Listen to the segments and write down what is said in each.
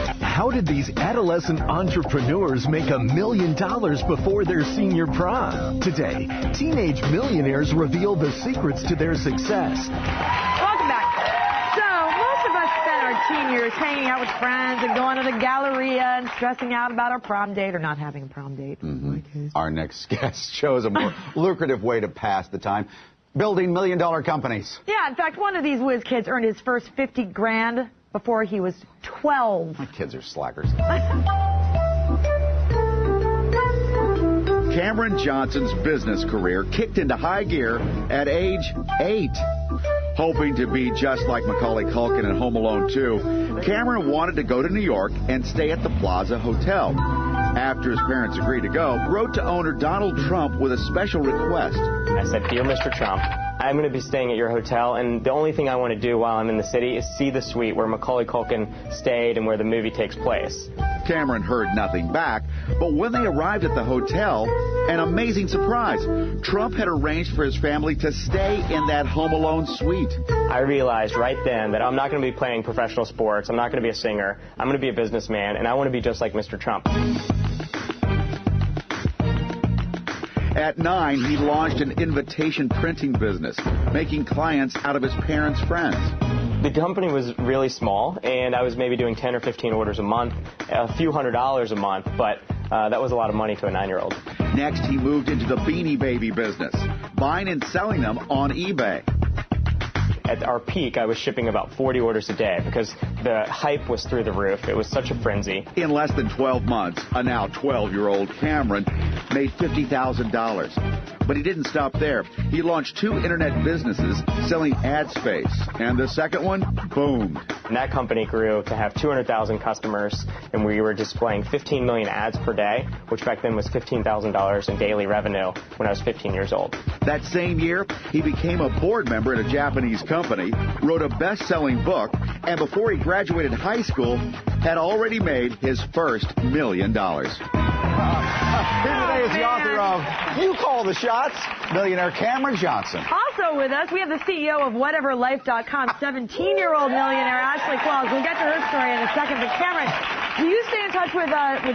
How did these adolescent entrepreneurs make $1 million before their senior prom? Today, teenage millionaires reveal the secrets to their success. Welcome back. So, most of us spent our teen years hanging out with friends and going to the Galleria and stressing out about our prom date or not having a prom date. Our next guest shows a more lucrative way to pass the time. Building million-dollar companies. Yeah, in fact, one of these whiz kids earned his first 50 grand before he was 12. My kids are slackers. Cameron Johnson's business career kicked into high gear at age 8. Hoping to be just like Macaulay Culkin in Home Alone 2, Cameron wanted to go to New York and stay at the Plaza Hotel. After his parents agreed to go, wrote to owner Donald Trump with a special request. I said, "Dear Mr. Trump, I'm going to be staying at your hotel, and the only thing I want to do while I'm in the city is see the suite where Macaulay Culkin stayed and where the movie takes place." Cameron heard nothing back, but when they arrived at the hotel, an amazing surprise. Trump had arranged for his family to stay in that Home Alone suite. I realized right then that I'm not going to be playing professional sports, I'm not going to be a singer, I'm going to be a businessman, and I want to be just like Mr. Trump. At 9, he launched an invitation printing business, making clients out of his parents' friends. The company was really small, and I was maybe doing 10 or 15 orders a month, a few $100s a month, but that was a lot of money to a 9-year-old. Next, he moved into the Beanie Baby business, buying and selling them on eBay. At our peak, I was shipping about 40 orders a day because the hype was through the roof. It was such a frenzy. In less than 12 months, a now 12-year-old Cameron made $50,000. But he didn't stop there. He launched 2 internet businesses selling ad space. And the second one boomed. And that company grew to have 200,000 customers, and we were displaying 15 million ads per day, which back then was $15,000 in daily revenue when I was 15 years old. That same year, he became a board member at a Japanese company, wrote a best-selling book, and before he graduated high school, had already made his first $1 million. Here today is the author of You Call the Shots, millionaire Cameron Johnson. Also with us, we have the CEO of WhateverLife.com, 17-year-old millionaire Ashley Claus. We'll get to her story in a second. But Cameron, do you stay in touch with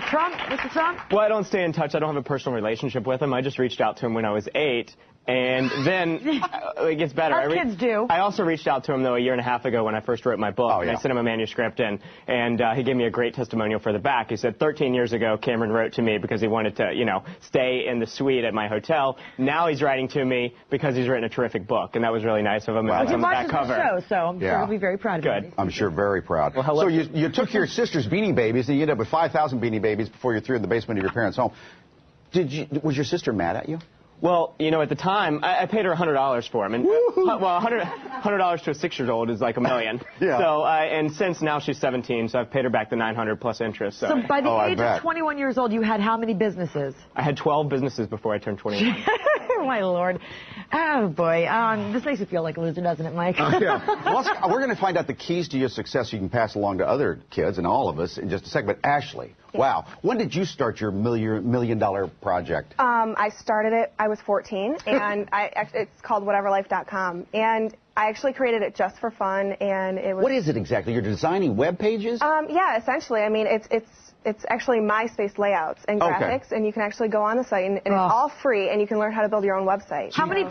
Trump, Mr. Trump? Well, I don't stay in touch. I don't have a personal relationship with him. I just reached out to him when I was 8. And then it gets better. Our kids do. I also reached out to him, though, a year and a half ago when I first wrote my book. Oh, yeah. I sent him a manuscript, and he gave me a great testimonial for the back. He said 13 years ago, Cameron wrote to me because he wanted to, stay in the suite at my hotel. Now he's writing to me because he's written a terrific book, and that was really nice of him. Well, It's on the back cover. Show, so I'm sure he'll be very proud of you. Good. I'm sure very proud. Well, hello. So you took your sister's Beanie Babies, and you ended up with 5,000 Beanie Babies before you threw in the basement of your parents' home. Was your sister mad at you? Well, at the time, I paid her $100 for them. And, $100 to a 6-year-old is like $1 million. Yeah. So, and since now she's 17, so I've paid her back the $900 plus interest. So by the age of 21 years old, you had how many businesses? I had 12 businesses before I turned 21. My Lord. Oh, boy. This makes you feel like a loser, doesn't it, Mike? Yeah. Well, we're going to find out the keys to your success you can pass along to other kids and all of us in just a second. But Ashley, wow. When did you start your $1 million project? I started it, I was 14, and it's called WhateverLife.com. And I actually created it just for fun, and it was... What is it exactly? You're designing web pages? Yeah, essentially. I mean, it's actually MySpace layouts and graphics, and you can actually go on the site, and it's all free, and you can learn how to build your own website. How many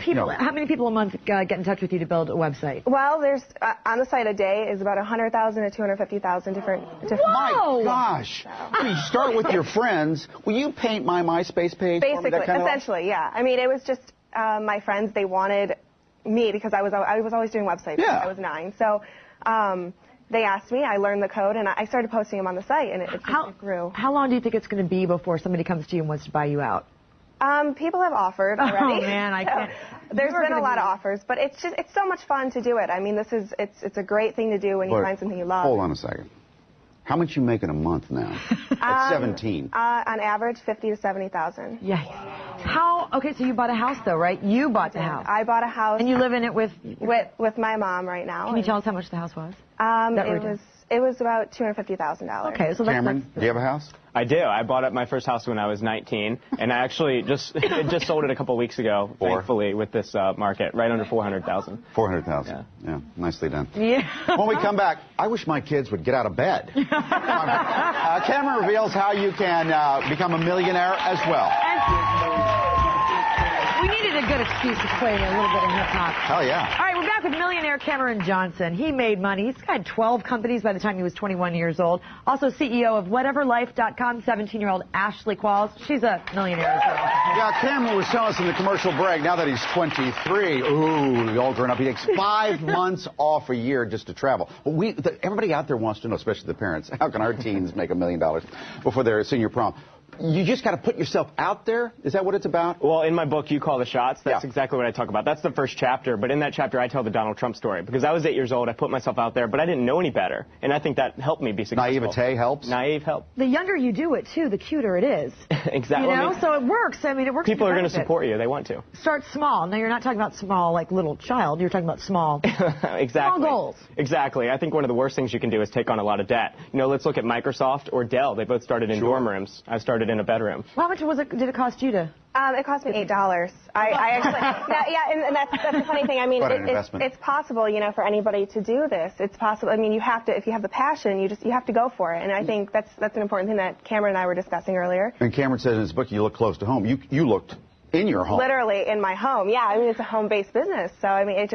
people a month get in touch with you to build a website? Well, there's on the site a day is about 100,000 to 250,000 different. My gosh! You start with your friends. Will you paint my MySpace page? Basically, essentially, yeah. I mean, it was just my friends. They wanted me because I was always doing websites since I was 9. So. They asked me, I learned the code, and I started posting them on the site, and it grew. How long do you think it's going to be before somebody comes to you and wants to buy you out? People have offered already. Oh, man, I can't. There's been a lot of offers, but it's so much fun to do it. I mean, it's a great thing to do when you find something you love. Hold on a second. How much you make in a month now? At 17. On average, 50 to 70,000. Yeah. Okay, so you bought a house, though, right? You bought the house. I bought a house. And you live in it with my mom right now. Can you tell us how much the house was? It was about $250,000. Okay, so Cameron, do you have a house? I do. I bought up my first house when I was 19, and I actually just sold it a couple weeks ago, thankfully, with this market, right under $400,000. $400,000. Yeah, nicely done. Yeah. When we come back, I wish my kids would get out of bed. Cameron reveals how you can become a millionaire as well. We needed a good excuse to play a little bit of hip-hop. Hell yeah. All right, we're back with millionaire Cameron Johnson. He made money. He's had 12 companies by the time he was 21 years old. Also CEO of whateverlife.com, 17-year-old Ashley Qualls. She's a millionaire as well. Yeah, Cameron was telling us in the commercial break, now that he's 23, ooh, all grown up, he takes 5 months off a year just to travel. But everybody out there wants to know, especially the parents, how can our teens make $1 million before their senior prom? You just got to put yourself out there? Is that what it's about? Well, in my book, You Call the Shots, that's exactly what I talk about. That's the first chapter, but in that chapter, I tell the Donald Trump story. Because I was 8 years old, I put myself out there, but I didn't know any better. And I think that helped me be successful. Naivete helps? Naive help. The younger you do it, too, the cuter it is. Exactly. You know, so it works. I mean, it works. People are going to support you. They want to. Start small. Now, you're not talking about small like little child. You're talking about small. Exactly. Small goals. Exactly. I think one of the worst things you can do is take on a lot of debt. You know, let's look at Microsoft or Dell. They both started in dorm rooms. I started in a bedroom. How much did it cost you to? It cost me $8. I actually, and that's the funny thing. I mean, it's possible, you know, for anybody to do this. It's possible. I mean, you have to, if you have the passion, you have to go for it. And I think that's an important thing that Cameron and I were discussing earlier. And Cameron said in his book, you look close to home. You looked in your home. Literally in my home. Yeah, I mean, it's a home-based business. So I mean,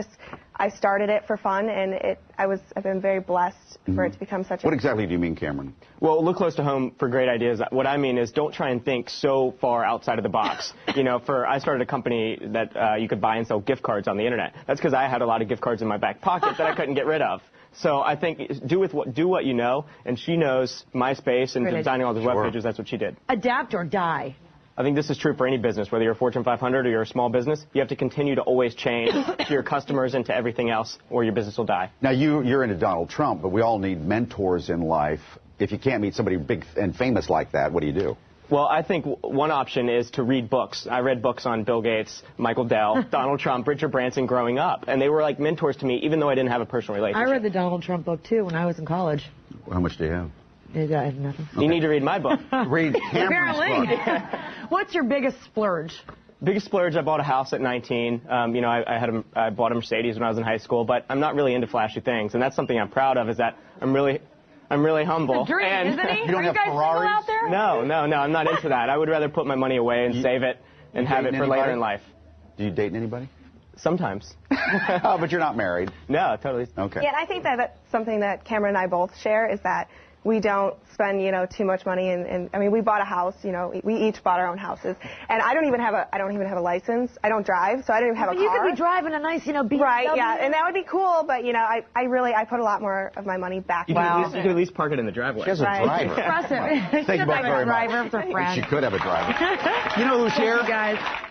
I started it for fun, and I've been very blessed for it to become such a... What exactly do you mean, Cameron? Well, look close to home for great ideas. What I mean is don't try and think so far outside of the box. You know, I started a company that you could buy and sell gift cards on the internet. That's because I had a lot of gift cards in my back pocket that I couldn't get rid of. So I think do what you know, and she knows MySpace and designing all the web pages. That's what she did. Adapt or die. I think this is true for any business, whether you're a Fortune 500 or you're a small business. You have to continue to always change to your customers and to everything else, or your business will die. Now, you're into Donald Trump, but we all need mentors in life. If you can't meet somebody big and famous like that, what do you do? Well, I think one option is to read books. I read books on Bill Gates, Michael Dell, Donald Trump, Richard Branson growing up, and they were like mentors to me, even though I didn't have a personal relationship. I read the Donald Trump book, too, when I was in college. How much do you have? I have nothing. You need to read my book. Read Cameron's book. What's your biggest splurge? Biggest splurge, I bought a house at 19. You know, I bought a Mercedes when I was in high school, but I'm not really into flashy things, and that's something I'm proud of, is that I'm really humble. It's a dream, and isn't he? You don't have Ferraris? Out there? No, I'm not into that. I would rather put my money away and save it and have it for later in life. Do you date anybody? Sometimes. Oh, but you're not married. No, totally. Okay. Yeah, and I think that's something that Cameron and I both share, is that we don't spend, you know, too much money. And I mean, we bought a house, you know, we each bought our own houses. And I don't even have a license. I don't drive, so I don't even have a car. You could be driving a nice, you know, BMW. Right, yeah, and that would be cool, but, you know, I put a lot more of my money back. You could at least park it in the driveway. She has a driver. Impressive. Thank you both very much. She could have a driver. You know who's here? You guys.